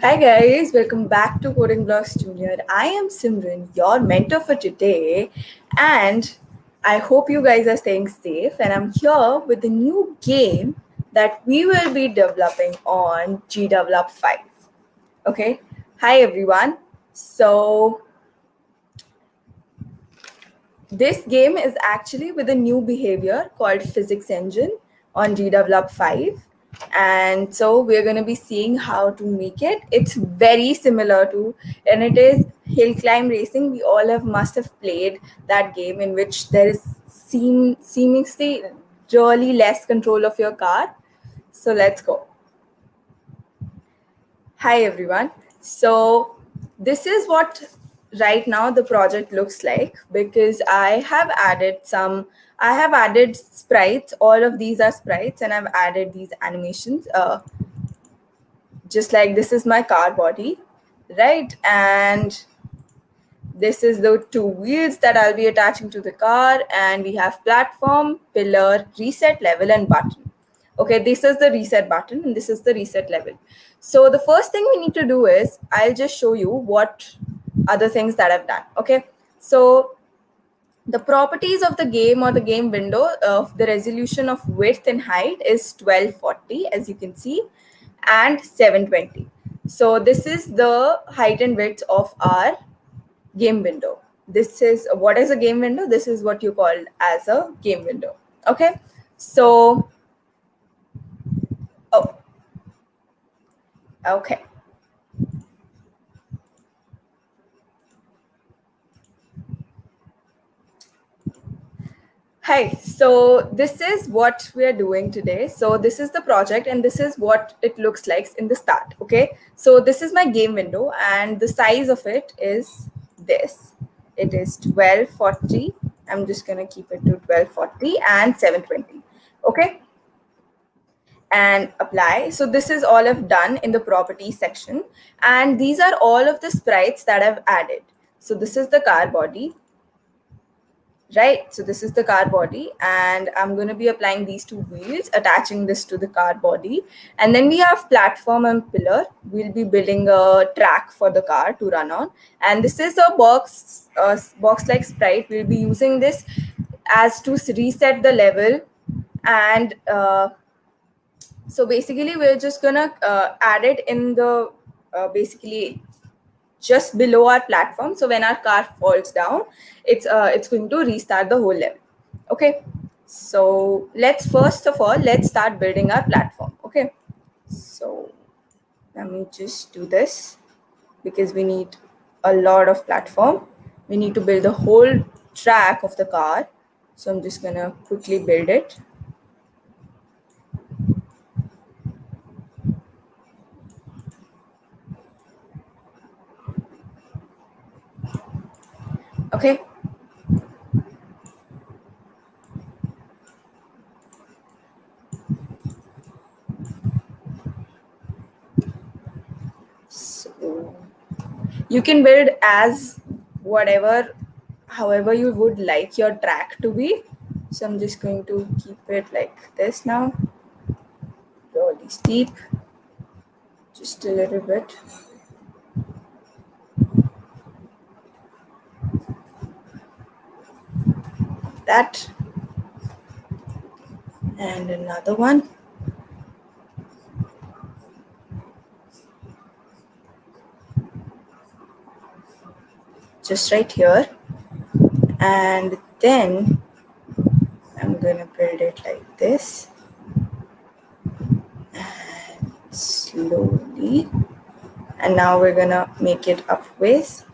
Hi guys, welcome back to Coding Blocks Junior. I am Simran, your mentor for today, and I hope you guys are staying safe. And I'm here with a new game that we will be developing on GDevelop 5. Okay, hi everyone. So, this game is actually with a new behavior called physics engine on GDevelop 5. And so we're going to be seeing how to make it. It's very similar to, and it is hill climb racing. We all have must have played that game in which there is seemingly really less control of your car. So let's go. Hi everyone. So this is what right now the project looks like because I have added sprites. All of these are sprites and I've added these animations. Just like this is my car body, right? And this is the two wheels that I'll be attaching to the car, and we have platform, pillar, reset level, and button. Okay, this is the reset button, and this is the reset level. So the first thing we need to do is I'll just show you what other things that I've done. Okay, so the properties of the game or the game window of the resolution of width and height is 1240, as you can see, and 720. So this is the height and width of our game window. This is what is a game window. This is what you call as a game window. Okay, so oh, okay. Hi, so this is what we are doing today. So this is the project and this is what it looks like in the start. Okay, so this is my game window and the size of it is this. It is 1240. I'm just gonna keep it to 1240 and 720. Okay, and apply. So this is all I've done in the properties section. And these are all of the sprites that I've added. So this is the car body, right? So this is the car body and I'm going to be applying these two wheels, attaching this to the car body. And then we have platform and pillar. We'll be building a track for the car to run on. And this is a box like sprite. We'll be using this as to reset the level. And so basically we're just gonna add it in the basically just below our platform. So when our car falls down, it's going to restart the whole level. Okay, so let's first of all let's start building our platform. Okay, so let me just do this because we need a lot of platform. We need to build the whole track of the car. So I'm just gonna quickly build it. Okay, so you can build as whatever, however you would like your track to be. So I'm just going to keep it like this now, really steep, just a little bit. That, and another one. Just right here. And then I'm gonna build it like this. And slowly. And now we're gonna make it upwards.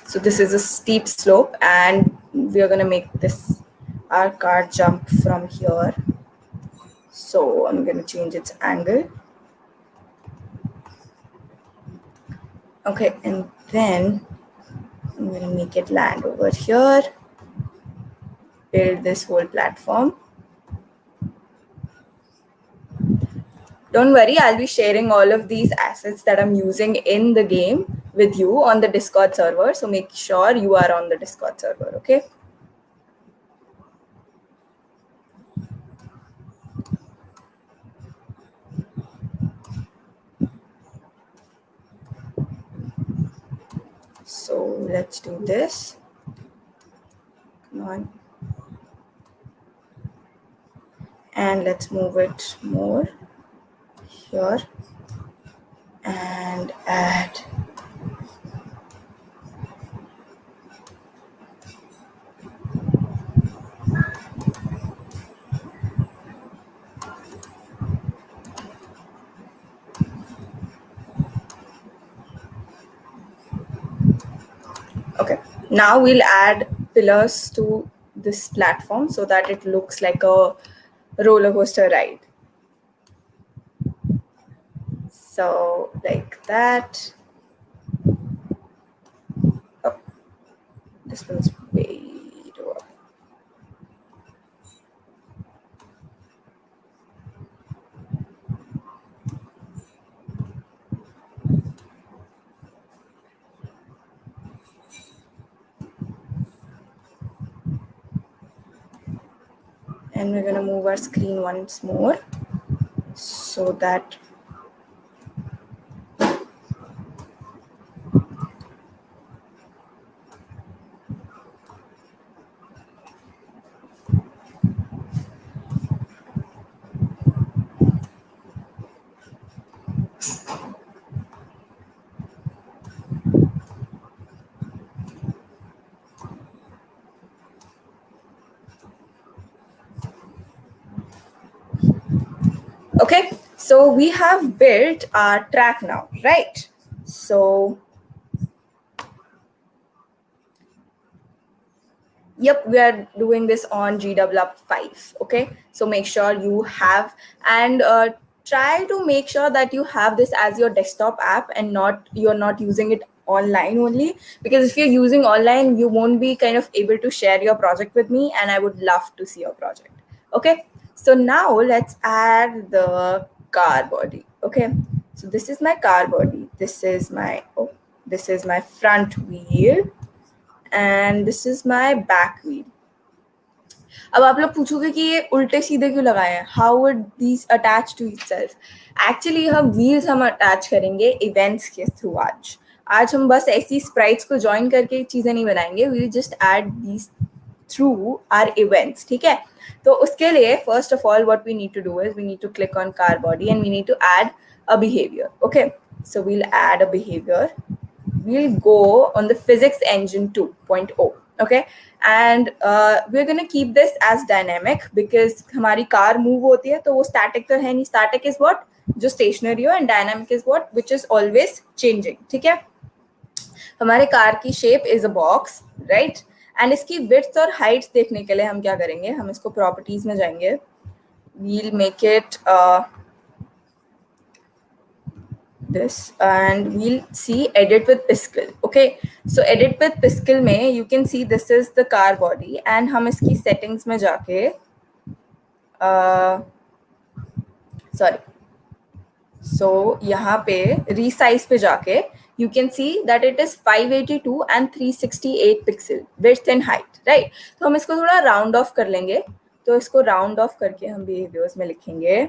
So this is a steep slope and we're gonna make this our car jump from here. So I'm gonna change its angle. Okay, and then I'm gonna make it land over here, build this whole platform. Don't worry, I'll be sharing all of these assets that I'm using in the game with you on the Discord server. So make sure you are on the Discord server, okay? let's do this. Come on. And let's move it more here and add. Okay, now we'll add pillars to this platform so that it looks like a roller coaster ride. So like that. Oh, this one's way too up. And we're gonna move our screen once more so that okay, so we have built our track now, right? So yep, we are doing this on GWP 5. Okay, so make sure you have, and try to make sure that you have this as your desktop app and you're not using it online only, because if you're using online you won't be kind of able to share your project with me, and I would love to see your project. Okay, so now let's add the car body. Okay, so this is my car body, this is my front wheel, and this is my back wheel. अब आप लोग पूछोगे कि ये उल्टे सीधे क्यों लगाए हैं, how would these attach to itself. Actually हम व्हील्स हम अटैच करेंगे इवेंट्स के थ्रू. आज हम बस ऐसी स्प्राइट्स को ज्वाइन करके चीज़ें नहीं बनाएंगे, we will just add these through our events. ठीक है, तो उसके लिए first of all what we need to do is we need to click on car body and we need to add a behaviour. Okay, so we'll add a behavior. We'll go on the physics engine 2.0. Okay, and we're going to keep this as dynamic because हमारी car move होती है, तो वो static तो है नहीं. Static is what जो stationary हो, and dynamic is what which is always changing. ठीक है, हमारे कार की shape is a box, right? and इसकी width और height देखने के लिए हम क्या करेंगे, हम इसको properties में जाएंगे. We'll make it this and we'll see edit with Piskel. Okay, so edit with Piskel में you can see this is the car body and हम इसकी settings में जाके sorry, so यहाँ पे resize पे जाके you can see that it is 582 and 368 pixel width and height, right? तो हम इसको थोड़ा round off कर लेंगे. तो इसको round off करके हम behaviors में लिखेंगे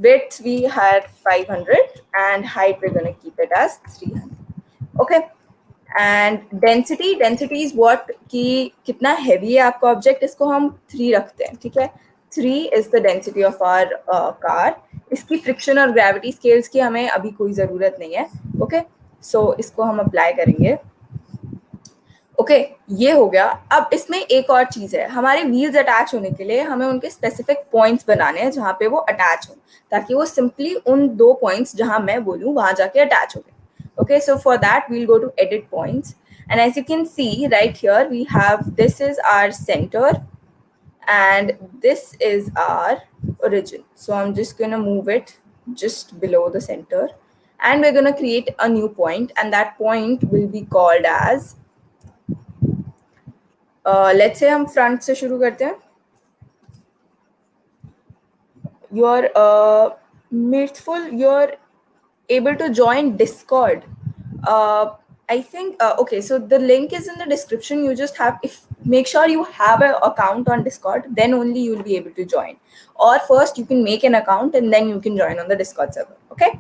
width we had 500 and height we're going to keep it as 300. Okay, and density is what कि कितना heavy है आपका object, इसको हम 3 रखते हैं. ठीक है, 3 is the density of our car. इसकी friction और gravity scales की हमें अभी कोई ज़रूरत नहीं है. Okay, so इसको हम apply करेंगे. ओके, ये हो गया. अब इसमें एक और चीज़ है, हमारे व्हील्स अटैच होने के लिए हमें उनके स्पेसिफिक पॉइंट्स बनाने हैं जहाँ पे वो अटैच हो, ताकि वो सिंपली उन 2 पॉइंट्स जहाँ मैं बोलूँ वहाँ जाके अटैच हो गए. Okay, so for that we'll go to edit points and as you can see right here we have this is our centre and this is our origin. So I'm just going to move it just below the center and we're going to create a new point, and that point will be called as let's say हम front से शुरू करते हैं. You're mirthful, you're able to join Discord. I think okay, so the link is in the description. You just have, if make sure you have an account on Discord, then only you'll be able to join. Or first you can make an account and then you can join on the Discord server. Okay,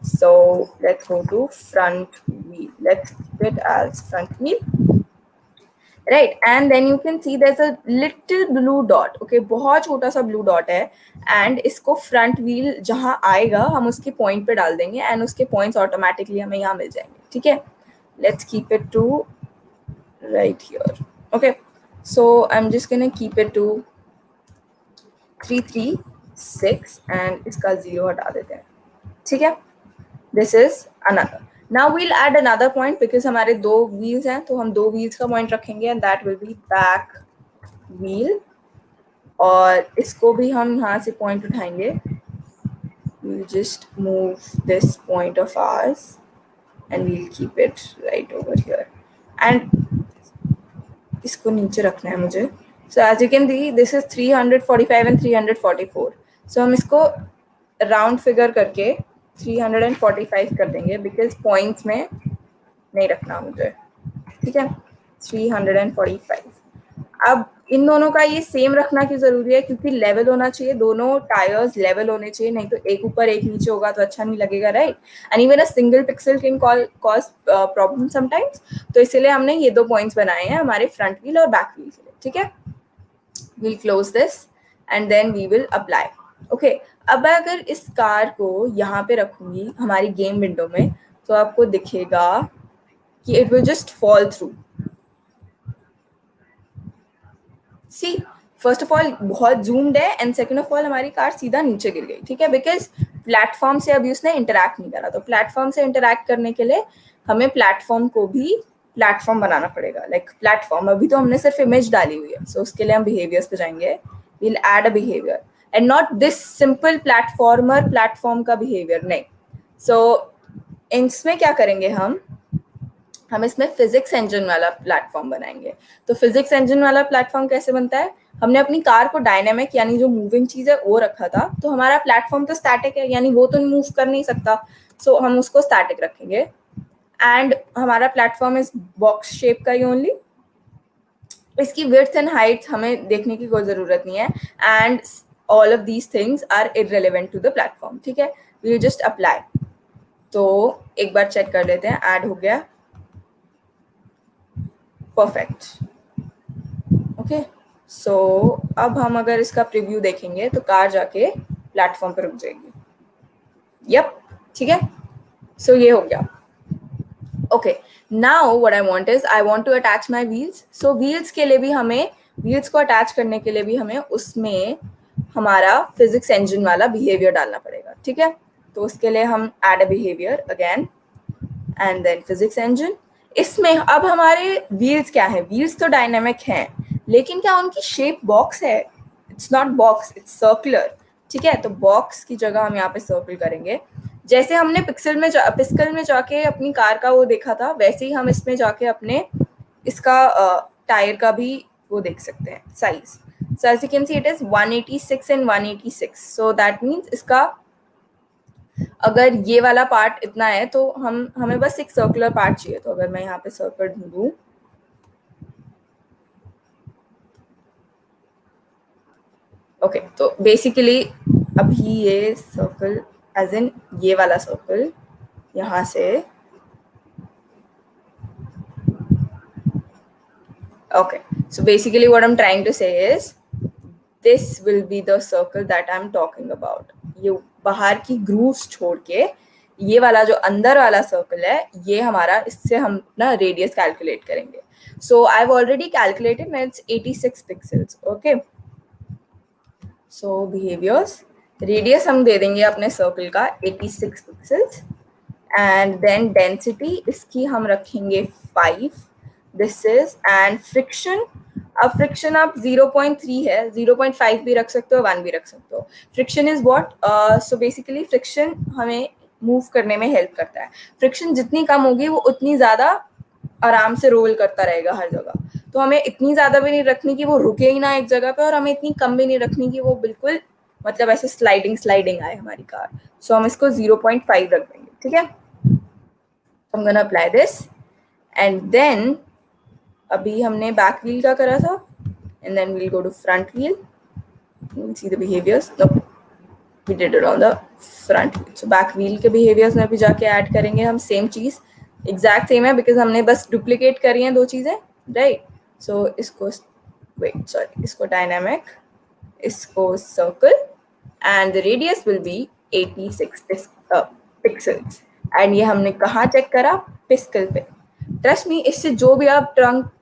So let's go to front wheel. Let's keep it as front wheel. Right, and then you can see there's a little blue dot. Okay, बहुत छोटा सा blue dot है, and इसको front wheel जहाँ आएगा हम उसके point पे डाल देंगे, and उसके points automatically हमें यहाँ मिल जाएंगे. ठीक है, let's keep it to right here. Okay, so I'm just gonna keep it to 3 3 6 and इसका 0 हटा देते हैं. ठीक है, this is another. Now we'll add another point because हमारे दो wheels हैं, तो हम दो wheels का point रखेंगे and that will be back wheel. और इसको भी हम यहाँ से point उठाएंगे. We'll just move this point of ours and we'll keep it right over here. And इसको नीचे रखना है मुझे. So as you can see, this is 345 and 344. So हम इसको राउंड फिगर करके 345 कर देंगे बिकॉज पॉइंट्स में नहीं रखना मुझे. ठीक है, 345. अब इन दोनों का ये सेम रखना क्यों जरूरी है, क्योंकि लेवल होना चाहिए, दोनों टायर्स लेवल होने चाहिए, नहीं तो एक ऊपर एक नीचे होगा तो अच्छा नहीं लगेगा. Right, and even a single pixel can cause problem sometimes. तो इसीलिए हमने ये दो पॉइंट्स बनाए हैं हमारे फ्रंट व्हील और बैक व्हील के लिए. ठीक है, we'll close this and then we will apply. Okay, अब अगर इस कार को यहाँ पे रखूंगी हमारी गेम विंडो में तो आपको दिखेगा कि it will just fall through. See, first of all बहुत zoomed है and second of all हमारी कार सीधा नीचे गिर गई. ठीक है, because प्लेटफॉर्म से अभी उसने इंटरैक्ट नहीं करा, तो प्लेटफॉर्म से इंटरैक्ट करने के लिए हमें प्लेटफॉर्म को भी प्लेटफॉर्म बनाना पड़ेगा. लाइक प्लेटफॉर्म अभी तो हमने सिर्फ इमेज डाली हुई है, सो उसके लिए हम बिहेवियर्स पे जाएंगे. we'll add a behavior and not this simple platform का बिहेवियर नहीं. सो इसमें क्या करेंगे, हम इसमें फिजिक्स इंजन वाला प्लेटफॉर्म बनाएंगे. तो फिजिक्स इंजन वाला प्लेटफॉर्म कैसे बनता है, हमने अपनी कार को डायनेमिक यानी जो मूविंग चीज है वो रखा था, तो हमारा प्लेटफॉर्म तो स्टैटिक है यानी वो तो मूव कर नहीं सकता, सो हम उसको स्टैटिक रखेंगे. एंड हमारा प्लेटफॉर्म इस बॉक्स शेप का ही ओनली, इसकी विड्थ एंड हाइट हमें देखने की कोई जरूरत नहीं है. And all of these things are irrelevant to the platform. ठीक है, वी विल जस्ट अप्लाई. तो एक बार चेक कर लेते हैं, ऐड हो गया. परफेक्ट. ओके, सो अब हम अगर इसका प्रीव्यू देखेंगे तो कार जाके प्लेटफॉर्म पर रुक जाएगी. यप, ठीक है, सो ये हो गया. Okay, now what I want is I want to attach my wheels. So wheels के लिए भी हमें, wheels को attach करने के लिए भी हमें उसमें हमारा physics engine वाला behavior डालना पड़ेगा. ठीक है, तो उसके लिए हम add a behavior again and then physics engine. इसमें अब हमारे wheels क्या है, wheels तो dynamic हैं, लेकिन क्या उनकी shape box है? It's not box, it's circular. ठीक है, तो box की जगह हम यहाँ पे circle करेंगे. जैसे हमने पिक्सल में जाके अपनी कार का वो देखा था, वैसे ही हम इसमें जाके अपने इसका टायर का भी वो देख सकते हैं size. So as you can see it is 186 and 186. So that means इसका अगर ये वाला पार्ट इतना है तो हमें बस एक सर्कुलर पार्ट चाहिए. तो अगर मैं यहाँ पे सर्कल ढूंढूं, ओके, तो बेसिकली अभी ये सर्कल एज इन ये वाला सर्कल यहाँ से, okay, so basically what I'm trying to say is this will be the circle that I'm talking about. ये बाहर की grooves छोड़ के ये वाला जो अंदर वाला सर्कल है ये हमारा, इससे हम ना रेडियस कैलकुलेट करेंगे. So I've already calculated and it's 86 pixels. Okay, so behaviors, radius हम दे देंगे अपने सर्कल का 86 पिक्सल्स. एंड देन डेंसिटी इसकी हम रखेंगे 5. दिस इज एंड फ्रिक्शन, अब फ्रिक्शन आप 0.3 है, 0.5 भी रख सकते हो, 1 भी रख सकते हो. Friction is what, so basically friction हमें मूव करने में हेल्प करता है. फ्रिक्शन जितनी कम होगी वो उतनी ज्यादा आराम से रोल करता रहेगा हर जगह. तो हमें इतनी ज्यादा भी नहीं रखनी कि वो रुके ही ना एक जगह पे, और हमें इतनी कम भी नहीं रखनी कि वो बिल्कुल मतलब ऐसे स्लाइडिंग आए हमारी कार. सो हम इसको 0.5 रख देंगे. ठीक है, I'm gonna apply this and then अभी हमने बैक व्हील का करा था and then we'll go to front wheel. We'll see the behaviors. Nope. we did it on the front wheel. So back wheel के behaviors में भी जाके add करेंगे हम same चीज, exact same है because हमने बस duplicate करी हैं दो चीजें, right? So इसको इसको dynamic, इसको circle, and the radius will be 86 pixels. And ये हमने कहाँ check करा? Pixel पे. Trust me, इससे जो भी आप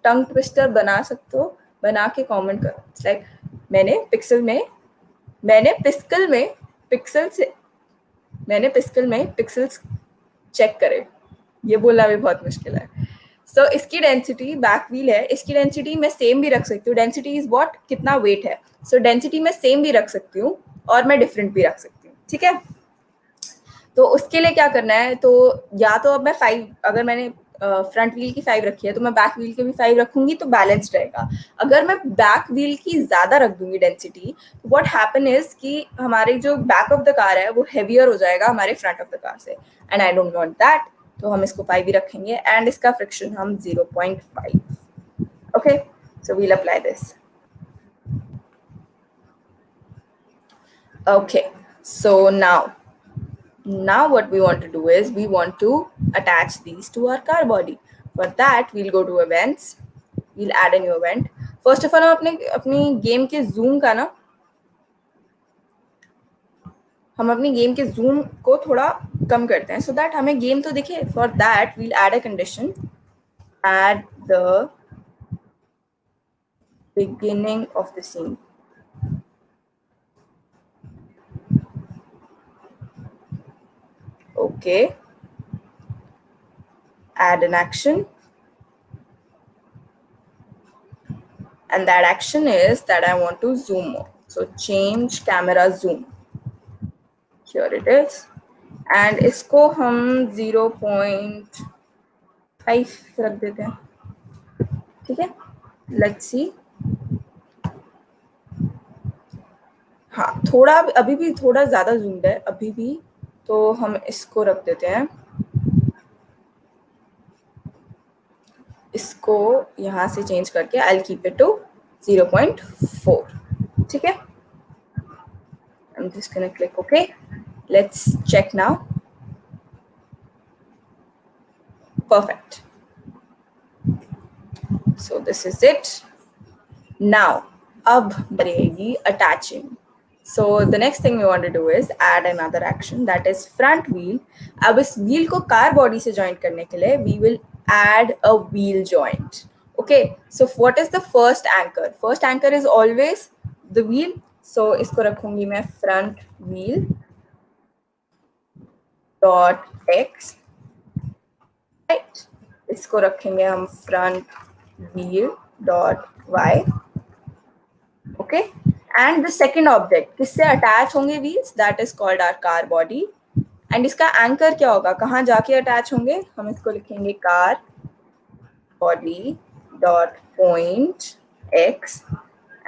tongue twister बना सकते हो, बना के comment करो. It's like मैंने पिक्सल में पिक्सल्स चेक करे, ये बोलना भी बहुत मुश्किल है. सो इसकी डेंसिटी बैक व्हील है, इसकी डेंसिटी मैं सेम भी रख सकती हूँ. डेंसिटी इज व्हाट, कितना वेट है. सो डेंसिटी मैं सेम भी रख सकती हूँ और मैं डिफरेंट भी रख सकती हूँ. ठीक है, तो उसके लिए क्या करना है, तो या तो अब मैं 5, अगर मैंने फ्रंट व्हील की 5 रखी है तो मैं बैक व्हील के भी 5 रखूंगी तो बैलेंस्ड रहेगा. अगर मैं बैक व्हील की ज्यादा रख दूंगी डेंसिटी, तो व्हाट हैपन इज कि हमारे जो बैक ऑफ द कार है वो हेवियर हो जाएगा हमारे फ्रंट ऑफ द कार से, and I don't want that. तो हम इसको 5 ही रखेंगे एंड इसका फ्रिक्शन हम 0.5. Okay, so we'll apply this. Okay, so now what we want to do is we want to attach these to our car body. For that we'll go to events, we'll add a new event. First of all हम अपनी game के zoom को थोड़ा कम करते हैं so that हमें game तो दिखे. For that we'll add a condition, at the beginning of the scene. Okay, add an action, and that action is that I want to zoom more. So change camera zoom. Here it is, and इसको हम 0.5 रख देते हैं. ठीक है, let's see. हाँ, थोड़ा अभी भी थोड़ा ज्यादा zoomed है अभी भी, तो हम इसको रख देते हैं, इसको यहाँ से चेंज करके I'll keep it to 0.4. ठीक है, I'm just gonna click OK. Let's check now. Perfect. So this is it. Now अब बनेगी attaching. So the next thing we want to do is add another action, that is front wheel. अब इस wheel को car body से join करने के लिए we will add a wheel joint. Okay, so what is the first anchor? First anchor is always the wheel. So इसको रखूंगी मैं front wheel dot x. Right, इसको रखेंगे हम front wheel dot y. Okay, and the second object किससे attach होंगे wheels, that is called our car body. and इसका anchor क्या होगा, कहाँ जाके अटैच होंगे, हम इसको लिखेंगे car body dot point x,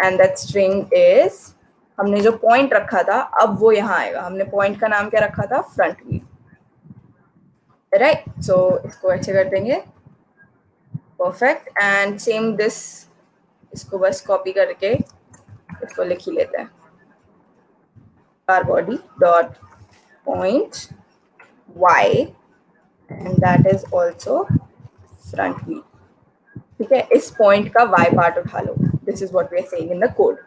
and that string is, हमने जो point रखा था अब वो यहाँ आएगा. हमने point का नाम क्या रखा था, front wheel. right, so इसको ऐसे कर देंगे. Perfect, and same this, इसको बस कॉपी करके इसको लिख ही लेते हैं, car body dot point y, and that is also front wheel. ठीक है, इस पॉइंट का y पार्ट उठा लो. This is what we are saying in the code.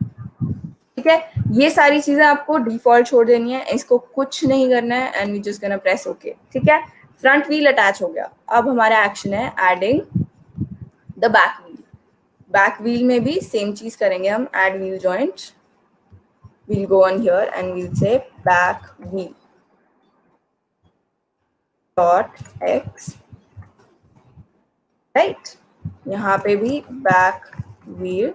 ठीक है, ये सारी चीजें आपको डिफॉल्ट छोड़ देनी है, इसको कुछ नहीं करना है, and we just gonna press okay. ठीक है, फ्रंट व्हील अटैच हो गया. अब हमारा एक्शन है adding the back wheel. Back wheel में भी सेम चीज करेंगे हम, add wheel joint. we'll go on here and we'll say back wheel dot x. right, यहाँ पे भी back wheel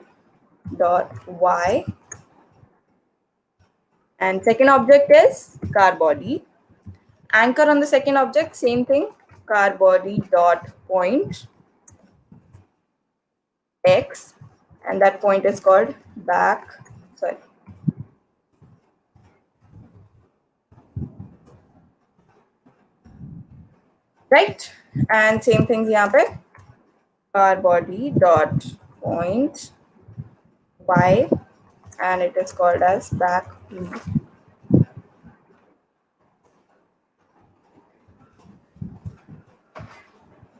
dot y, and second object is car body. Anchor on the second object, same thing, car body dot point x, and that point is called back, sorry, right, and same things यहाँ पे, car body dot point y, and it is called as back wheel.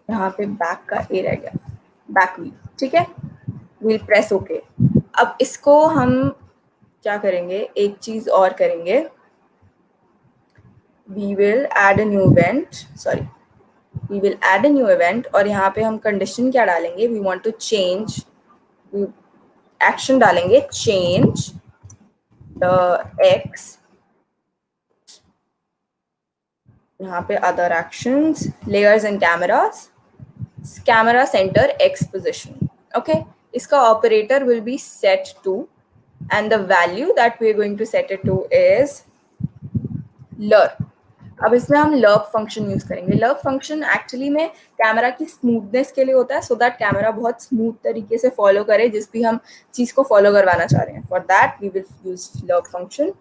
यहाँ पे back का ए रह गया, back wheel, ठीक है। Wheel press okay. अब इसको हम क्या करेंगे, एक चीज और करेंगे, we will add a new event, sorry we will add a new event, और यहाँ पे हम कंडीशन क्या डालेंगे, we want to change, action डालेंगे चेंज द एक्स, यहाँ पे other actions, layers and cameras, camera centre X position, okay. इसका operator will be set to, and the value that we are going to set it to is ler. अब इसमें हम लर्व function use करेंगे। लर्व function actually में camera की smoothness के लिए होता है, सो दैट कैमरा बहुत स्मूथ तरीके से फॉलो करे जिस भी हम चीज को फॉलो करवाना चाह रहे हैं। For that we will use lerp function,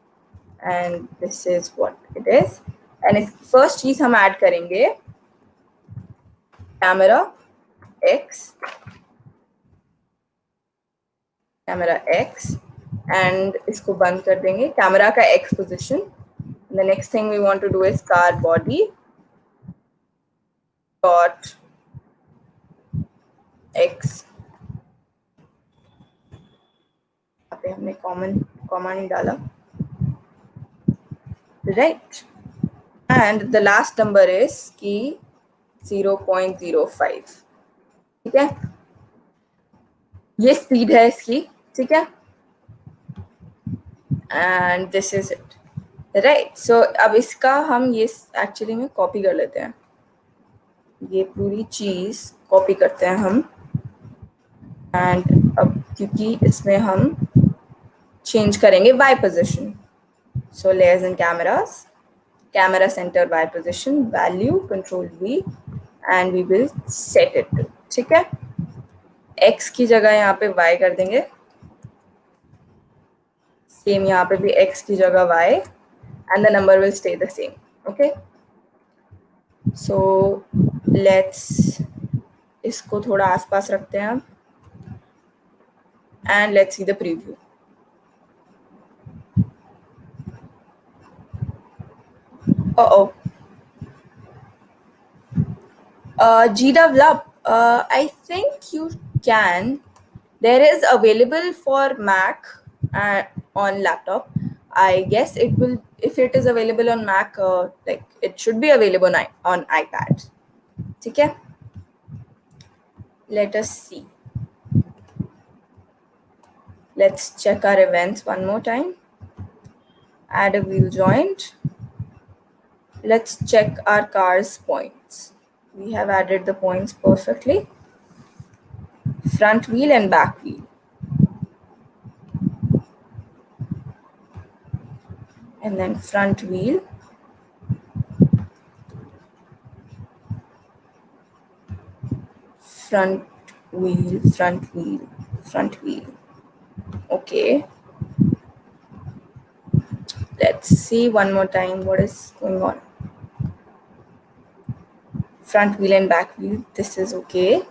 and this is what it is. And इस फर्स्ट चीज हम ऐड करेंगे camera X, camera X, and इसको बंद कर देंगे, कैमरा का X position. The next thing we want to do is car body dot x, यहाँ पे हमने कॉमा नहीं डाला, right? And the last number is की 0.05, ठीक है, ये स्पीड है इसकी, ठीक है, and this is it, right? So अब इसका हम ये एक्चुअली में कॉपी कर लेते हैं, ये पूरी चीज कॉपी करते हैं हम, एंड अब क्योंकि इसमें हम चेंज करेंगे y position, so layers and cameras, camera centre y position, value control v, and we will set it to, ठीक है। x की जगह यहाँ पे y कर देंगे, सेम यहाँ पे भी x की जगह y, and the number will stay the same, okay. So let's इसको थोड़ा आसपास रखते हैं, and let's see the preview. Uh-oh. Gdevelop, I think you can. There is available for Mac on laptop. I guess it will, if it is available on Mac, like it should be available on iPad. ठीक है? Let us see. Let's check our events one more time. Add a wheel joint. Let's check our car's points. We have added the points perfectly. Front wheel and back wheel. And then front wheel. Front wheel, front wheel, front wheel. Okay. Let's see one more time what is going on. Front wheel and back wheel, this is okay.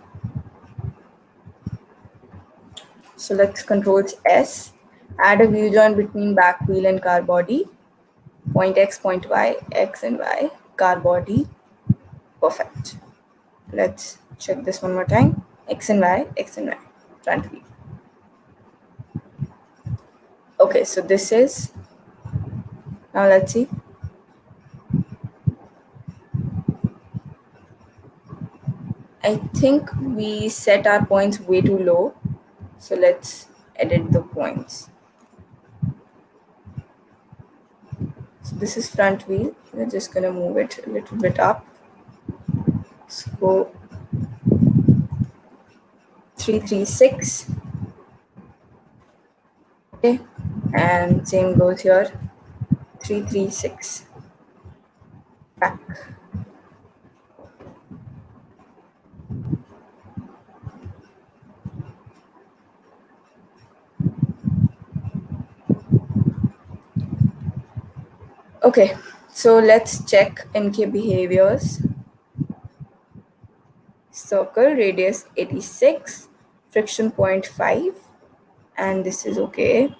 So let's control S. Add a wheel joint between back wheel and car body. Point X, point Y, X and Y, car body. Perfect. Let's check this one more time. X and Y, X and Y, front wheel. Okay, so this is, now let's see. I think we set our points way too low. So let's edit the points. So this is front wheel. We're just gonna move it a little bit up. Let's go 336. Okay, and same goes here. 336. Back. Okay, so let's check इनके behaviors. Circle radius 86, friction 0.5, and this is okay.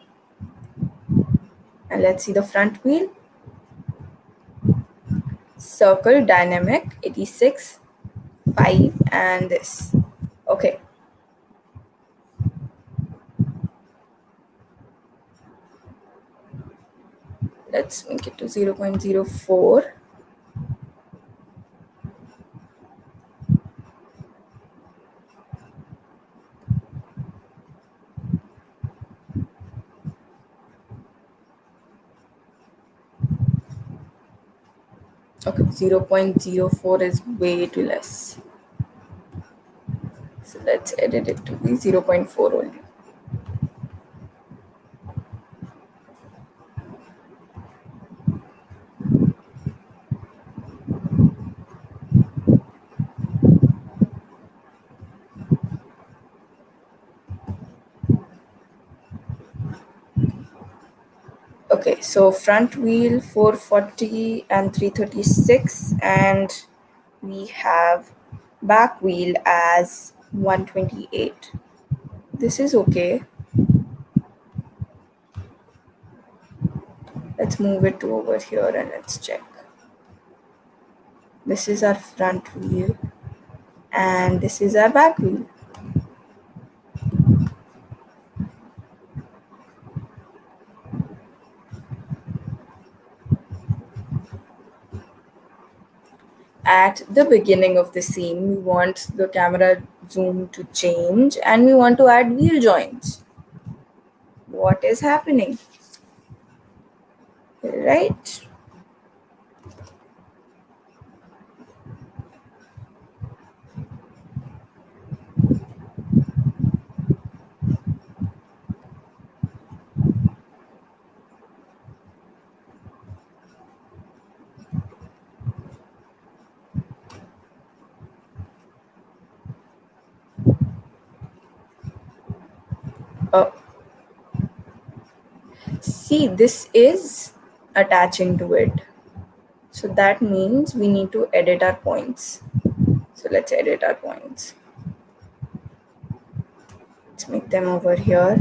And let's see the front wheel. Circle dynamic 86, 5 and this. Okay. Let's make it to 0.04. Okay, 0.04 is way too less. So let's edit it to be 0.4 only. Okay, so front wheel 440 and 336, and we have back wheel as 128. This is okay. Let's move it to over here and let's check. This is our front wheel and this is our back wheel. At the beginning of the scene, we want the camera zoom to change and we want to add wheel joints. What is happening? Right? Oh, see, this is attaching to it. So that means we need to edit our points. So let's edit our points. Let's make them over here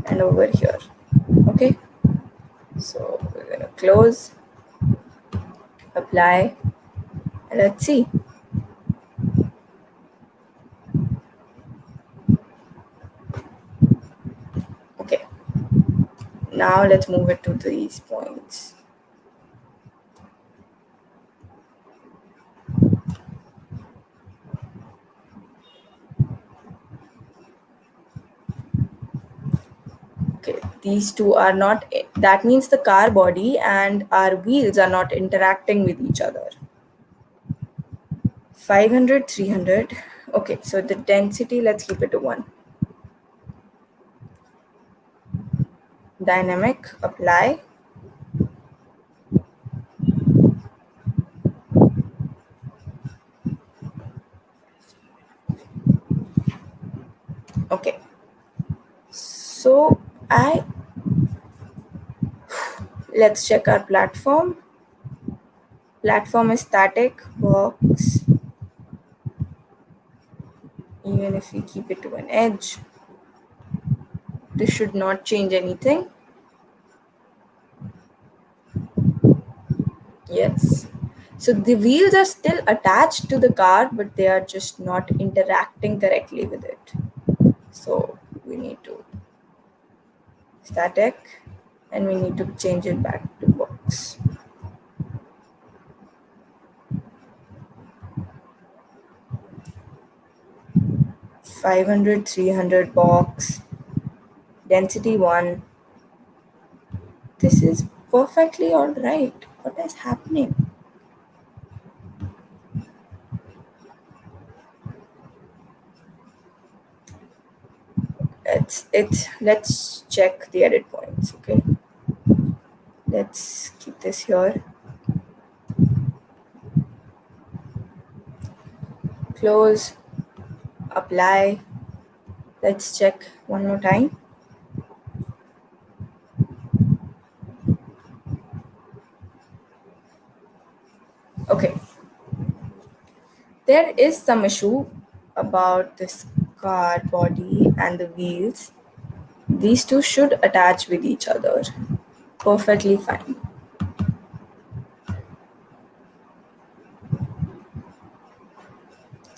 and over here. Okay. So we're gonna close, apply, and let's see. Okay. Now let's move it to these points. Okay, these two are not, that means the car body and our wheels are not interacting with each other. 500, 300. Okay, so the density, let's keep it to 1. Dynamic, apply. Okay, so let's check our platform. Platform is static, works. Even if we keep it to an edge, this should not change anything. Yes. So the wheels are still attached to the car, but they are just not interacting correctly with it. So we need to static and we need to change it back to box. $500, 300 box, density 1. This is perfectly all right. What is happening? Let's check the edit points. Okay, let's keep this here, close, apply. Let's check one more time. Okay, there is some issue about this car body and the wheels. These two should attach with each other perfectly fine.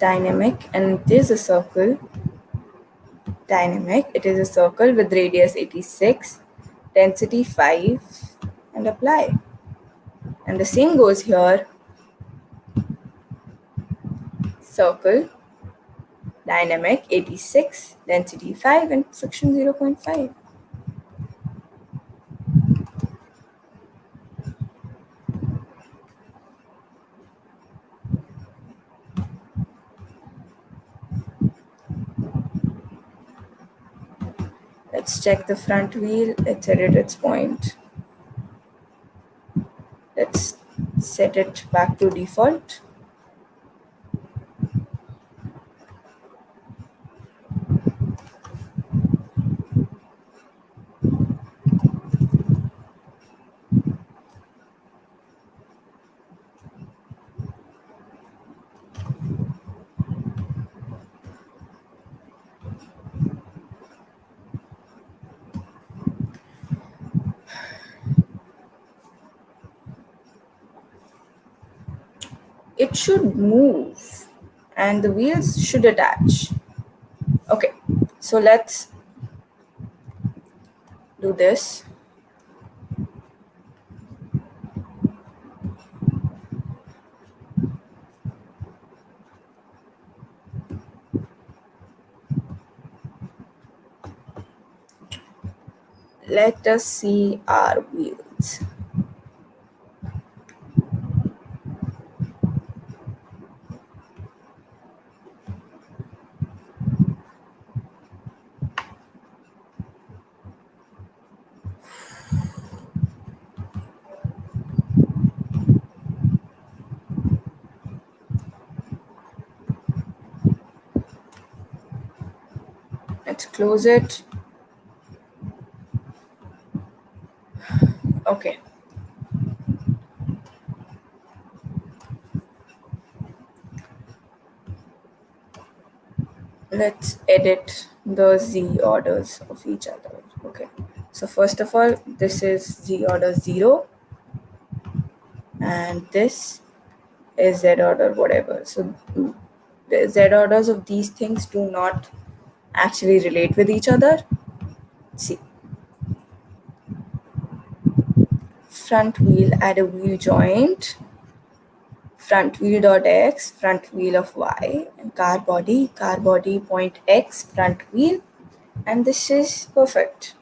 dynamic, and it is a circle. Dynamic, it is a circle with radius 86, density 5, and apply. And the same goes here. Circle, dynamic 86, density 5, and friction 0.5. Let's check the front wheel. Let's edit its point. Let's set it back to default. It should move and the wheels should attach. Okay, so let's do this. Let us see our wheels. Let's close it. Okay. Let's edit the Z orders of each other. Okay. So first of all, this is Z order 0 and this is Z order whatever. So the Z orders of these things do not actually relate with each other. See. Front wheel, add a wheel joint. Front wheel dot x, front wheel of y, and car body point x, front wheel, and this is perfect.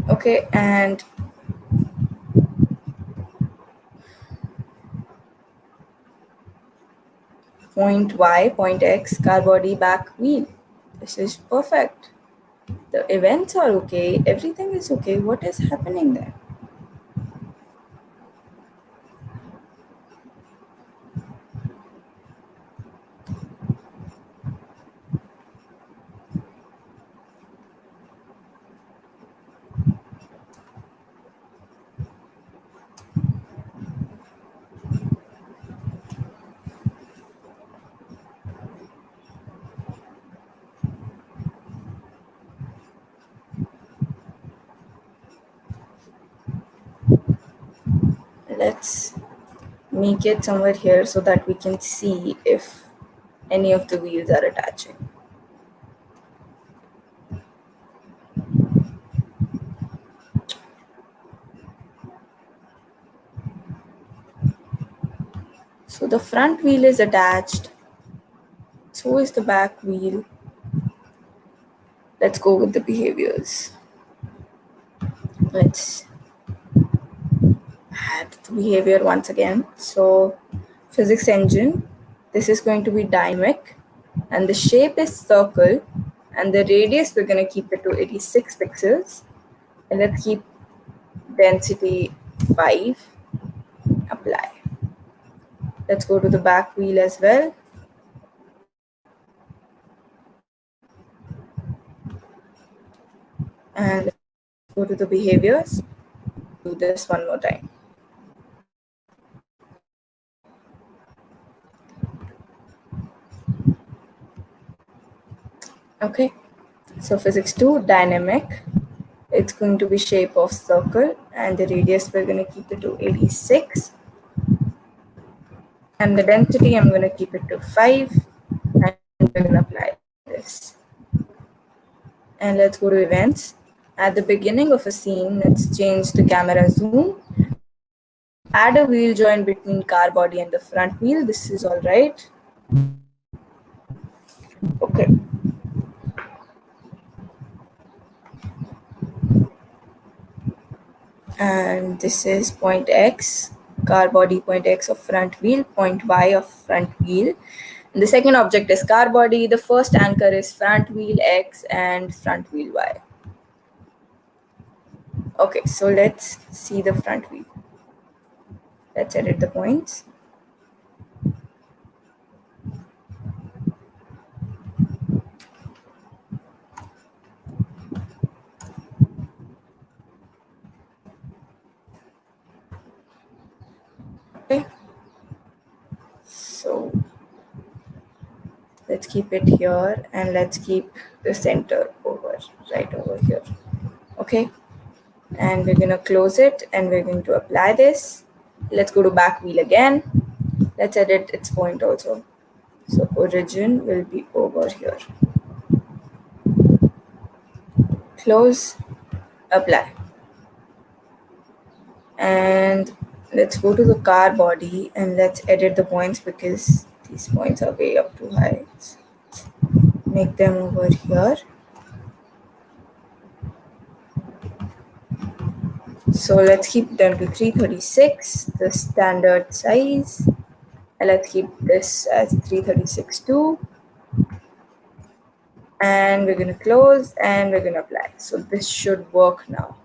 Okay, and point y, point x, car body, back wheel. This is perfect. The events are okay, everything is okay. What is happening there? Let's make it somewhere here so that we can see if any of the wheels are attaching. So the front wheel is attached, so is the back wheel. Let's go with the behaviors. Let's add the behavior once again. So physics engine, this is going to be dynamic and the shape is circle and the radius we're going to keep it to 86 pixels and let's keep density 5, apply. Let's go to the back wheel as well. And go to the behaviors. Do this one more time. Okay, so physics 2, dynamic. It's going to be shape of circle and the radius we're going to keep it to 86. And the density, I'm going to keep it to 5, and we're going to apply this. And let's go to events. At the beginning of a scene, let's change the camera zoom. Add a wheel joint between car body and the front wheel. This is all right. Okay. And this is point X, car body, point X of front wheel, point Y of front wheel. And the second object is car body. The first anchor is front wheel X and front wheel Y. Okay, so let's see the front wheel. Let's edit the points. Okay, so let's keep it here and let's keep the center over right over here. Okay, and we're gonna close it and we're going to apply this. Let's go to back wheel again. Let's edit its point also. So origin will be over here. Close, apply. And let's go to the car body and let's edit the points because these points are way up too high. Make them over here. So let's keep them to 336, the standard size. And let's keep this as 336 too. And we're going to close and we're going to apply. So this should work now.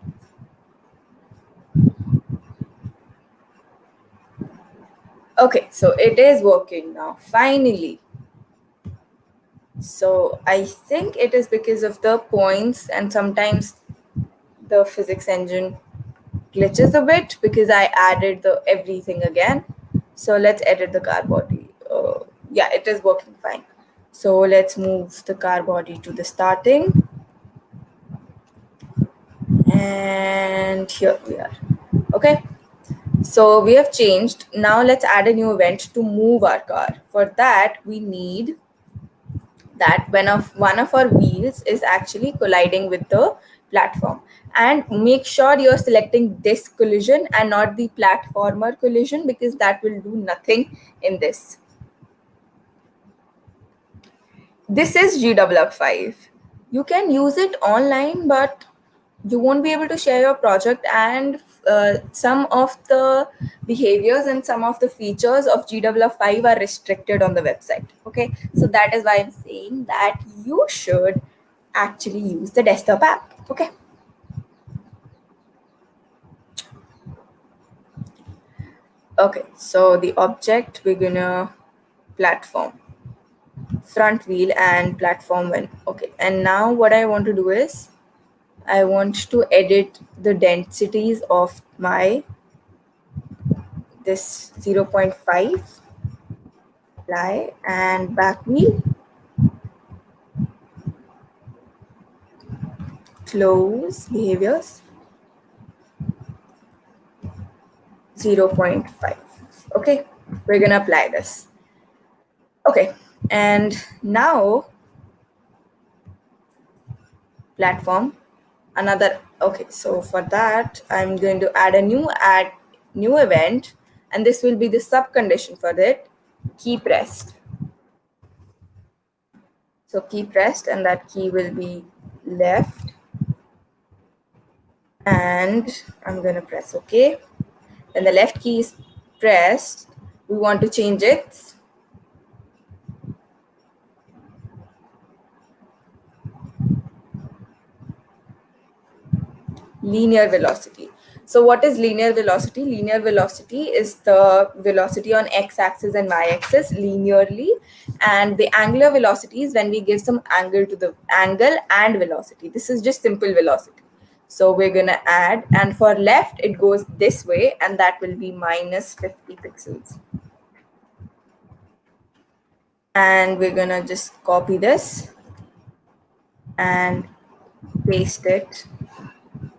Okay, so it is working now, finally. So I think it is because of the points, and sometimes the physics engine glitches a bit because I added the everything again. So let's edit the car body. Yeah, it is working fine. So let's move the car body to the starting. And here we are. Okay. So we have changed. Now let's add a new event to move our car. For that, we need that when one of our wheels is actually colliding with the platform, and make sure you're selecting this collision and not the platformer collision because that will do nothing in this. This is GWF5. You can use it online, but you won't be able to share your project, and some of the behaviors and some of the features of GWF5 are restricted on the website. Okay, so that is why I'm saying that you should actually use the desktop app. Okay. Okay, so the object we're gonna platform, front wheel and platform one. Okay, and now what I want to do is I want to edit the densities of my this 0.5, apply, and back wheel, close, behaviors, 0.5. Okay, we're gonna apply this. Okay, and now platform, another. Okay, so for that I'm going to add new event, and this will be the sub condition for it, key pressed. So key pressed, and that key will be left, and I'm going to press OK. When the left key is pressed, we want to change its linear velocity. So what is linear velocity? Linear velocity is the velocity on x-axis and y-axis linearly, and the angular velocity is when we give some angle to the angle and velocity. This is just simple velocity. So we're gonna add, and for left it goes this way, and that will be minus 50 pixels. And we're gonna just copy this and paste it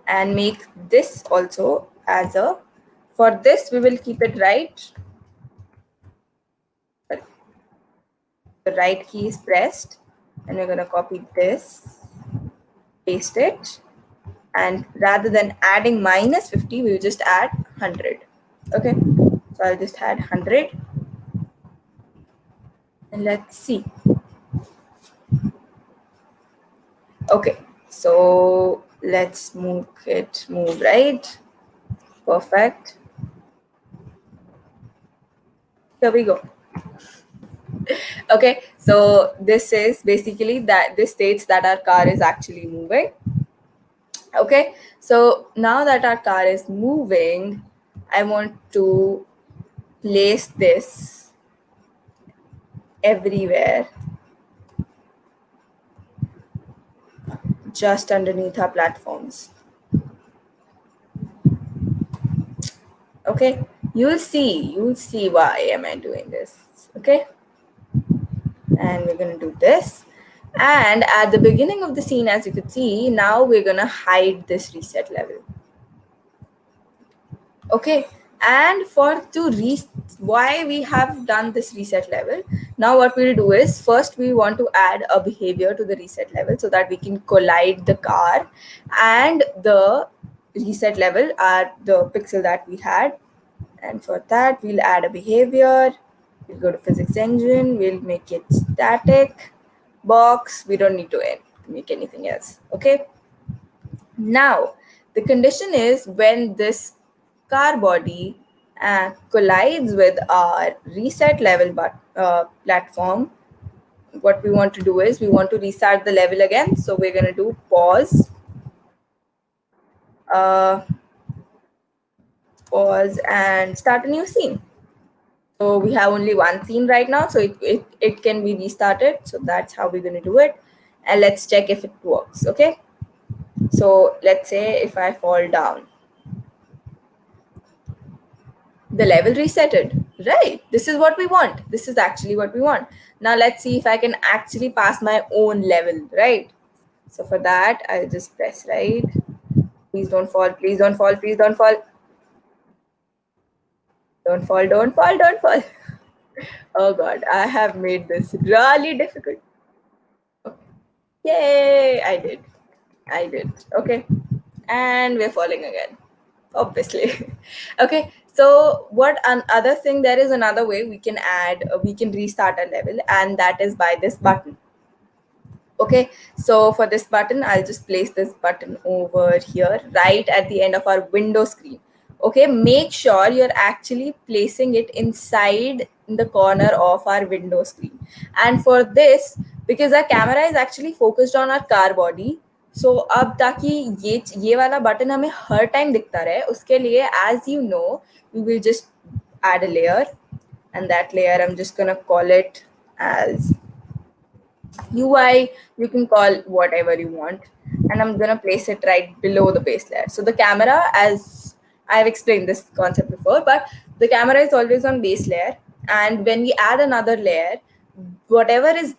and make this also as a, for this we will keep it right The right key is pressed, and we're going to copy this, paste it, and rather than adding -50, we'll just add 100. Okay, so I'll just add 100, and let's see. Okay, so let's move right. Perfect. Here we go. Okay, so this is basically that this states that our car is actually moving. Okay, so now that our car is moving, I want to place this everywhere, just underneath our platforms. Okay, you'll see why am I doing this. Okay, and we're going to do this, and at the beginning of the scene, as you could see, now we're going to hide this reset level. Okay, and why we have done this reset level, now what we'll do is, first we want to add a behavior to the reset level so that we can collide the car and the reset level are the pixel that we had. And for that, we'll add a behavior. We'll go to physics engine, we'll make it static box. We don't need to make anything else. Okay, now the condition is when this car body collides with our reset level platform, what we want to do is we want to restart the level again. So we're going to do pause, and start a new scene. So we have only one scene right now, so it can be restarted. So that's how we're going to do it. And let's check if it works. Okay, so let's say if I fall down, the level resetted, right? This is what we want. This is actually what we want. Now let's see if I can actually pass my own level, right? So for that, I'll just press right. Please don't fall, please don't fall, please don't fall. Don't fall, don't fall, don't fall. Oh God, I have made this really difficult. Okay. Yay, I did. Okay, and we're falling again, obviously. Okay, so other thing, there is another way we can we can restart a level, and that is by this button. Okay, so for this button, I'll just place this button over here right at the end of our window screen. Okay, make sure you're actually placing it inside the corner of our window screen. And for this, because our camera is actually focused on our car body, so अब ताकि ये वाला button हमें हर time दिखता रहे, उसके लिए, as you know, we will just add a layer, and that layer I'm just gonna call it as UI. You can call whatever you want, and I'm gonna place it right below the base layer. So the camera, as I've explained this concept before, but the camera is always on base layer, and when we add another layer, whatever is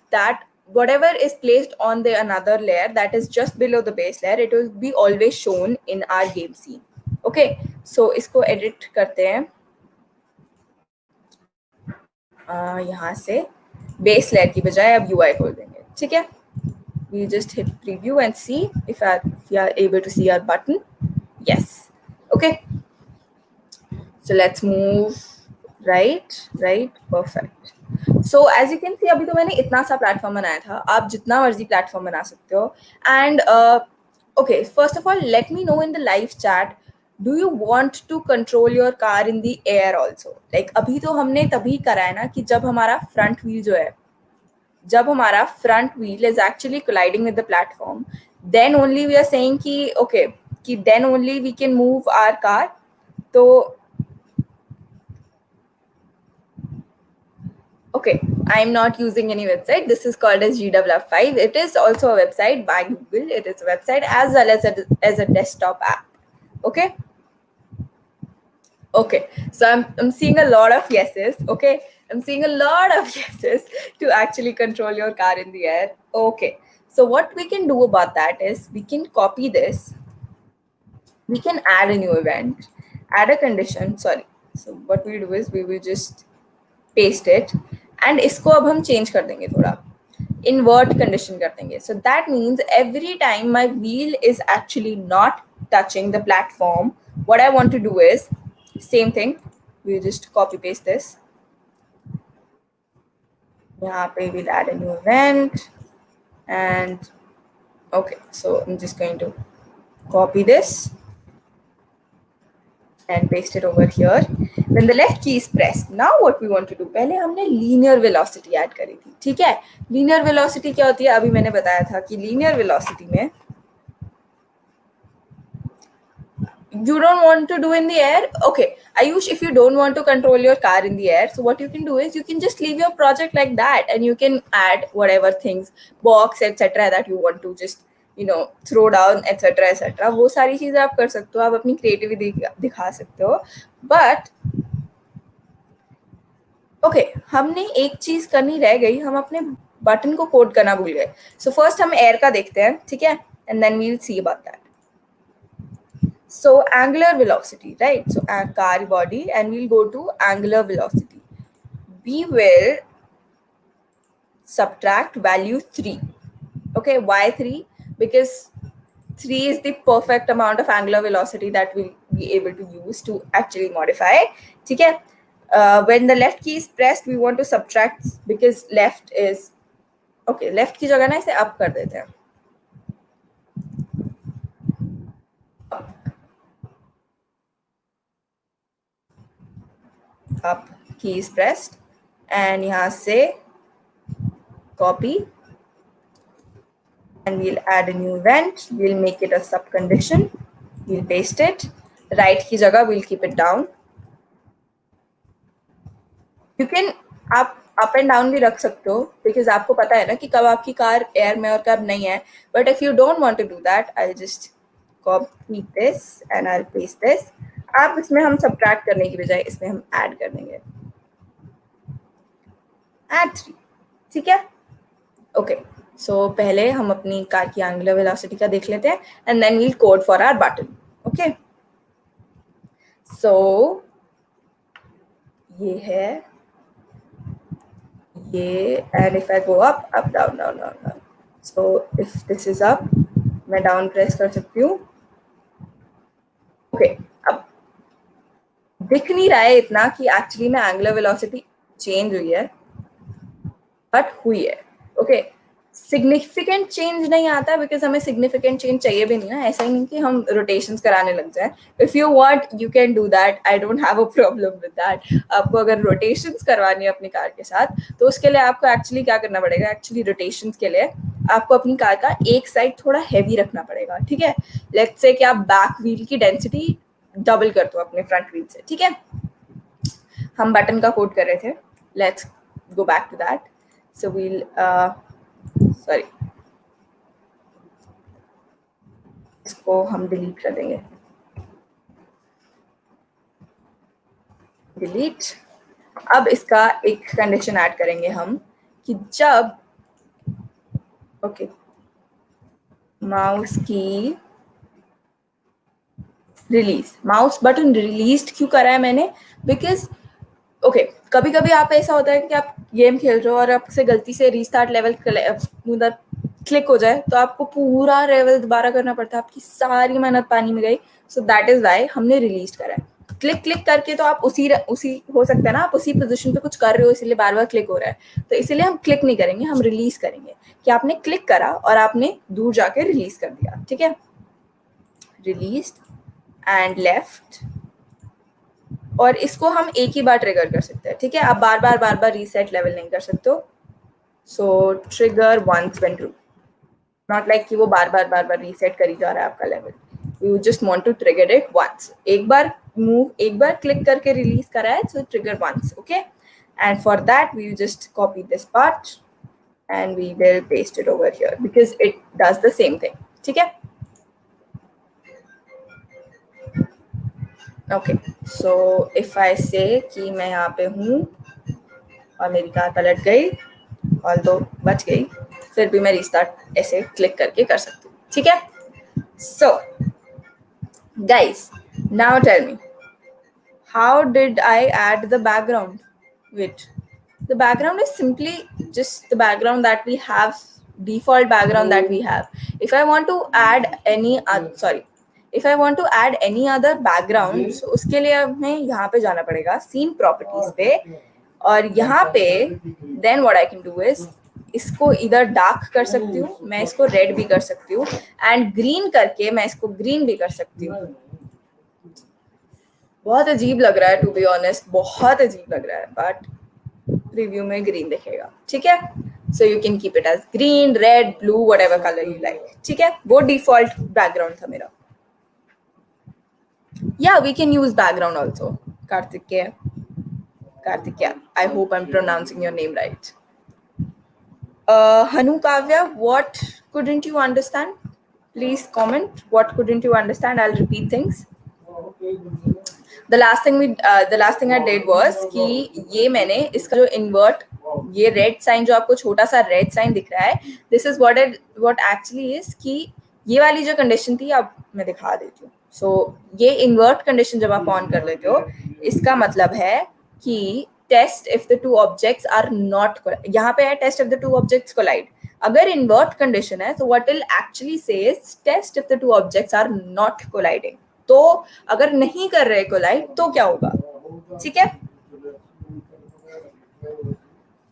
placed on the another layer that is just below the base layer, it will be always shown in our game scene. Okay, so इसको edit करते हैं यहाँ से base layer की बजाय अब UI खोल देंगे. ठीक है, we just hit preview and see if we are able to see our button. Yes. Okay, so let's move right. Perfect. So as you can see, अभी तो मैंने इतना सा प्लेटफॉर्म बनाया था, आप जितना मर्जी प्लेटफॉर्म बना सकते हो. And okay, first of all, let me know in the live chat, do you want to control your car in the air also? Like अभी तो हमने तभी करा है ना कि जब हमारा front wheel जो है, जब हमारा front wheel is actually colliding with the platform, then only we are saying कि okay, कि then only we can move our car. तो okay, I'm not using any website. This is called as GWF5. It is also a website by Google. It is a website as well as a desktop app. Okay. Okay, so I'm seeing a lot of yeses. Okay, I'm seeing a lot of yeses to actually control your car in the air. Okay, so what we can do about that is we can copy this. We can add a new event, add a condition. Sorry. So what we'll do is we will just paste it, and इसको अब हम change कर देंगे, थोड़ा invert condition कर देंगे. So that means every time my wheel is actually not touching the platform, what I want to do is same thing. We just copy paste this. यहाँ पे we'll add a new event and okay. So I'm just going to copy this and paste it over here. When the left key is pressed, now what we want to do, पहले हमने linear velocity add करी थी, ठीक है. linear velocity क्या होती है, अभी मैंने बताया था कि linear velocity में you don't want to do in the air. Okay, Ayush, if you don't want to control your car in the air, so what you can do is you can just leave your project like that and you can add whatever things, box etc that you want to just throw down etc. वो सारी चीजें आप कर सकते हो, आप अपनी creativity दिखा सकते हो. बट ओके, हमने एक चीज करनी रह गई, हम अपने बटन को कोड करना भूल गए. सो फर्स्ट हम एयर का देखते हैं, ठीक है, and then we will see about that. So angular velocity, right? So car body, and we'll go to angular velocity. We will subtract value 3. Okay, why 3? Because 3 is the perfect amount of angular velocity that we'll be able to use to actually modify. Okay? When the left key is pressed, we want to subtract because left is okay. Left की जगह ना इसे up कर देते हैं. Up key is pressed and यहाँ से copy and we'll add a new event. We'll make it a sub condition. We'll paste it. Right की जगह we'll keep it down. You can आप अप एंड डाउन भी रख सकते हो because आपको पता है ना कि कब आपकी कार एयर में और कब नहीं है. But if you don't want to do that, I just copy this and I paste this. आप इसमें हम सब्ट्रैक्ट करने की बजाय इसमें हम ऐड कर देंगे, ऐड 3, ठीक है. ओके, सो पहले हम अपनी कार की एंगुलर वेलोसिटी का देख लेते हैं and then we'll code for our button. Okay, so ये है ये, and if I go up down. So if this is up, मैं down press कर सकती हूँ. Okay, अब दिख नहीं रहा है इतना कि एक्चुअली में एंगुलर वेलोसिटी चेंज हुई है, बट हुई है. ओके, सिग्निफिकेंट चेंज नहीं आता बिकॉज हमें सिग्निफिकेंट चेंज चाहिए भी नहीं ना. ऐसा ही नहीं कि हम रोटेशंस कराने लग जाए. If you want you can do that, I don't have a problem with that. आपको अगर रोटेशंस करवानी है अपनी कार के साथ तो उसके लिए आपको एक्चुअली क्या करना पड़ेगा, एक्चुअली रोटेशंस के लिए आपको अपनी कार का एक साइड थोड़ा हैवी रखना पड़ेगा, ठीक है. लेट्स से कि आप बैक व्हील की डेंसिटी डबल कर दो अपने फ्रंट व्हील से, ठीक है. हम बटन का कोड कर रहे थे, let's go back to that. So we'll sorry, इसको हम डिलीट कर देंगे. डिलीट. अब इसका एक कंडीशन ऐड करेंगे हम कि जब ओके माउस की रिलीज, माउस बटन रिलीज क्यों करा है मैंने, बिकॉज ओके कभी कभी आप ऐसा होता है कि आप गेम खेल रहे हो और आपसे गलती से रीस्टार्ट लेवल उधर क्लिक हो जाए तो आपको पूरा लेवल दोबारा करना पड़ता है, आपकी सारी मेहनत पानी में गई. सो दैट इज वाई हमने रिलीज करा है. क्लिक करके तो आप उसी हो सकता है ना, आप उसी पोजीशन पे कुछ कर रहे हो इसीलिए बार बार क्लिक हो रहा है. तो इसीलिए हम क्लिक नहीं करेंगे, हम रिलीज करेंगे कि आपने क्लिक करा और आपने दूर जाके रिलीज कर दिया, ठीक है. रिलीज एंड लेफ्ट, और इसको हम एक ही बार ट्रिगर कर सकते हैं, ठीक है. आप बार बार रीसेट लेवल नहीं कर सकते हो. So trigger once when true, not like कि वो बार बार रीसेट करी जा रहा है आपका level. You just want to trigger it once. एक बार क्लिक करके रिलीज करा है, so trigger once. Okay, and for that we just copy this part and we will paste it over here because it does the same thing, ठीक है. Okay, so if I से कि मैं यहाँ पे हूँ और मेरी कार पलट गई, ऑल्दो बच गई, फिर भी मैं रीस्टार्ट ऐसे क्लिक करके कर सकती हूँ, ठीक है. So guys, now tell me, how did I add the background? Wait, The background is simply just the background that we have, default background that we have. If I want to add any if I want to add any other background, so उसके लिए हमें यहाँ पे जाना पड़ेगा scene properties पे, और यहाँ पे then what I can do is इसको इधर डार्क कर सकती हूँ, मैं इसको रेड भी कर सकती हूँ, एंड ग्रीन करके मैं इसको ग्रीन भी कर सकती हूँ. बहुत अजीब लग रहा है टू बी ऑनेस्ट, बहुत अजीब लग रहा है, बट प्रीव्यू में ग्रीन दिखेगा. ठीक है, so you can keep it as green, red, blue, whatever colour you like. ठीक है, वो डिफॉल्ट बैकग्राउंड था मेरा. या we can use background also. Kartikeya, I hope I am pronouncing your name right. Hanu Kavya, what couldn't you understand? Please comment. What couldn't you understand? I'll repeat things. The last thing I did was कि ये मैंने इसका जो invert, ये red sign जो आपको छोटा सा red sign दिख रहा है, this is what actually is कि ये वाली जो condition थी, अब मैं दिखा देती हूँ. So ये invert condition जब आप on कर लेते हो, इसका मतलब है कि test if the two objects are not, यहाँ पे है test if the two objects collide. अगर invert condition है, so what will actually say is test if the two objects are not colliding. तो अगर नहीं कर रहे कोलाइड तो क्या होगा. ठीक है,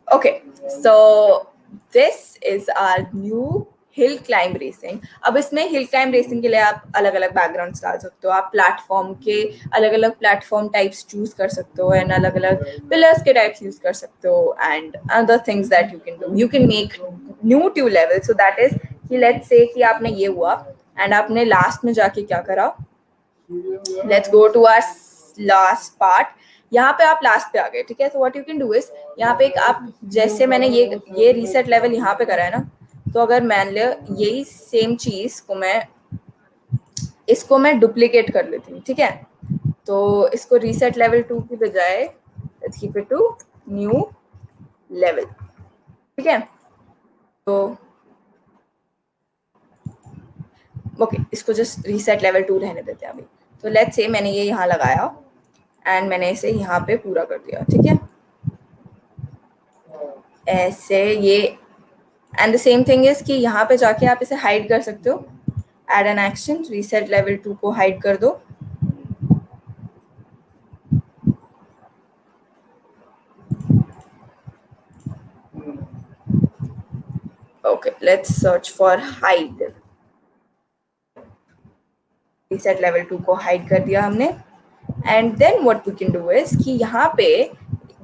okay. So this is our new hill climb racing. अब इसमें हिल क्लाइंब रेसिंग के लिए आप अलग अलग बैकग्राउंड्स डाल सकते हो, आप प्लेटफॉर्म के अलग अलग प्लेटफॉर्म टाइप्स चूज कर सकते हो, एंड अलग अलग पिलर्स के टाइप्स यूज कर सकते हो, and other things that you can do. You can make new to level. So that is कि लेट्स से कि आपने ये हुआ एंड आपने लास्ट में जाके क्या करा. Let's go to our last part. यहाँ पे आप लास्ट पे आ गए. ठीक है, so what you can do is यहाँ पे एक आप, जैसे मैंने ये रीसेट लेवल यहाँ पे करा है ना, तो अगर मान लो यही सेम चीज को इसको मैं डुप्लीकेट कर लेती हूँ. ठीक है, तो इसको रीसेट लेवल 2 की बजाय let's keep it to new level. ठीक है, तो ओके, इसको जस्ट रीसेट लेवल 2 रहने देते हैं अभी. तो लेट्स से मैंने ये यहाँ लगाया एंड मैंने इसे यहाँ पे पूरा कर दिया. ठीक है, ऐसे ये, and the same thing is कि यहाँ पे जाके आप इसे हाइड कर सकते हो. Add an action, reset level 2 को हाइड कर दो. Okay, let's search for hide. Reset level 2 को हाइड कर दिया हमने. And then what we can do is कि यहाँ पे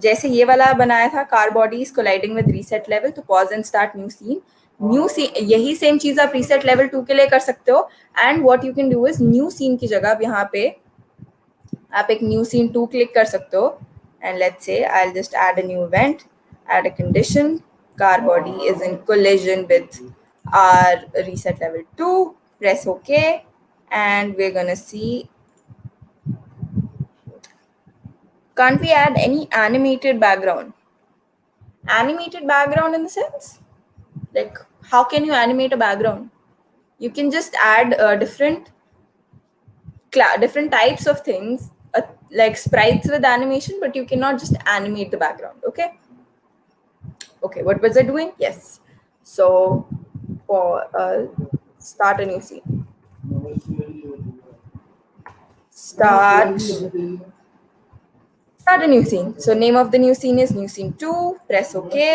जैसे ये वाला बनाया था car bodies colliding with reset level, तो pause and start new scene. यही सेम चीज आप रीसेट लेवल 2 के लिए कर सकते हो. And what you can do is new scene की जगह यहाँ पे आप एक न्यू सीन 2 क्लिक कर सकते हो. And let's say I will just add a new event, add a condition, car body is in collision with our reset level 2. Press OK, and we're gonna see, can't we add any animated background? Animated background in the sense, like how can you animate a background? You can just add different types of things, like sprites with animation, but you cannot just animate the background. Okay, what was I doing? Yes, so for start a new scene. Start a new scene. So name of the new scene is new scene 2. Press OK,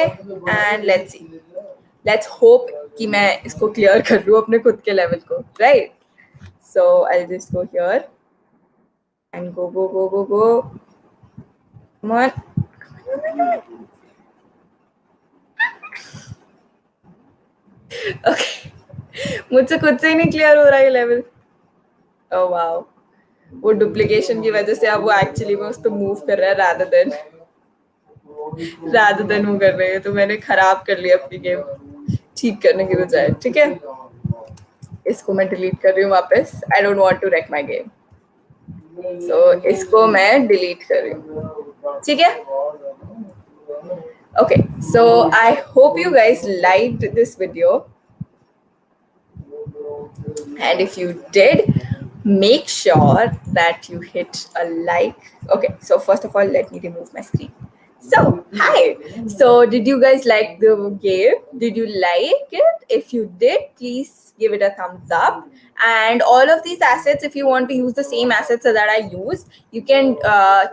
and let's see. Let's hope कि मैं इसको clear कर लूँ अपने खुद के level को, right? So I'll just go here and go. Come on. Okay. मुझसे खुद से ही नहीं क्लियर हो रहा है लेवल. Oh wow. वो डुप्लीकेशन की वजह से अब वो एक्चुअली में उस पर मूव कर रहा है rather than वो कर रहे हैं. तो मैंने खराब कर लिया अपनी गेम ठीक करने की बजाय. ठीक है, इसको मैं डिलीट कर रही हूँ वापस. I don't want to wreck my game. So इसको मैं डिलीट कर रही हूँ. ठीक है, okay, so I hope you guys liked this video, and if you did, make sure that you hit a like. Okay, so first of all, let me remove my screen. So, hi. So, did you guys like the game? Did you like it? If you did, please give it a thumbs up. And all of these assets, if you want to use the same assets that I use, you can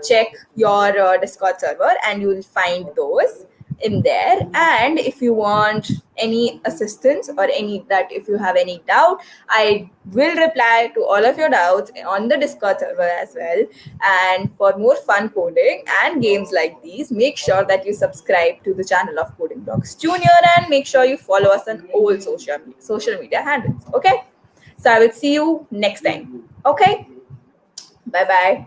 check your Discord server and you will find those in there. And if you want any assistance or any that if you have any doubt, I will reply to all of your doubts on the Discord server as well. And for more fun coding and games like these, make sure that you subscribe to the channel of Coding Blocks Junior and make sure you follow us on all social media handles. Okay, so I will see you next time. Okay, bye bye.